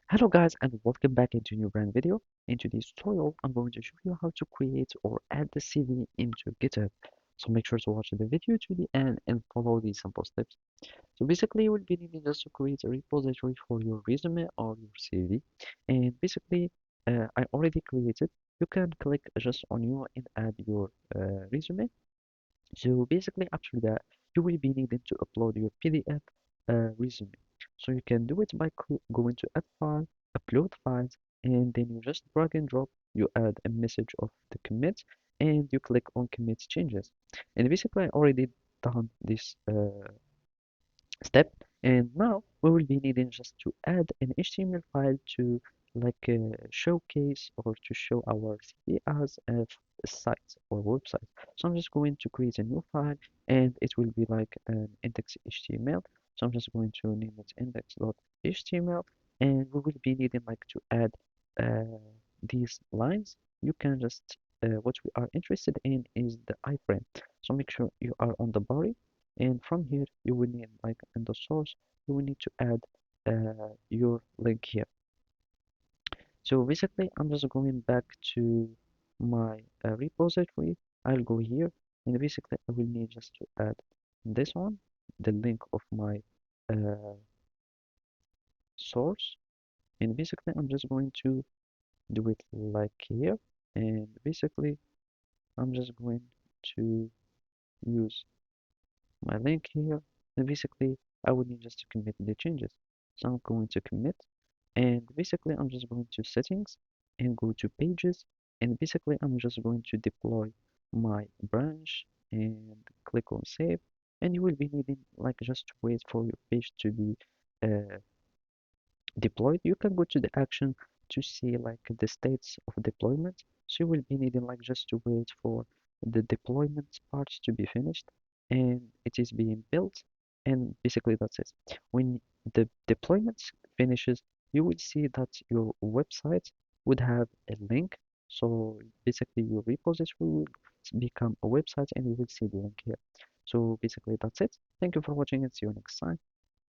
Hello guys and welcome back into a new brand video. In today's tutorial, I'm going to show you how to create or add the CV into GitHub. So make sure to watch the video to the end and follow these simple steps. So basically, you will be needing just to create a repository for your resume or your CV. And basically, I already created. You can click just on you and add your resume. So basically, after that, you will be needing to upload your PDF resume. So you can do it by going to Add File, Upload Files, and then you just drag and drop. You add a message of the commit, and you click on Commit Changes. And basically, I already done this step, and now we will be needing just to add an HTML file to showcase or to show our CV as a site or website. So I'm just going to create a new file, and it will be like an index HTML. So I'm just going to name it index.html, and we will be needing like to add uh, these lines. You can just what we are interested in is the iframe. So make sure you are on the body, and from here you will need like in the source you will need to add your link here. So basically I'm just going back to my repository. I'll go here, and basically I will need just to add this one, the link of my uh, source. And basically I'm just going to do it like here, and basically I'm just going to use my link here, and basically I would need just to commit the changes. So I'm going to commit, and basically I'm just going to settings and go to pages, and basically I'm just going to deploy my branch and click on save, and you will be needing like just to wait for your page to be uh, deployed. You can go to the action to see like the states of deployment. So you will be needing like just to wait for the deployment parts to be finished, and it is being built, and basically that's it. When the deployment finishes, you will see that your website would have a link. So basically your repository will become a website, and you will see the link here. So basically that's it. Thank you for watching, and see you next time.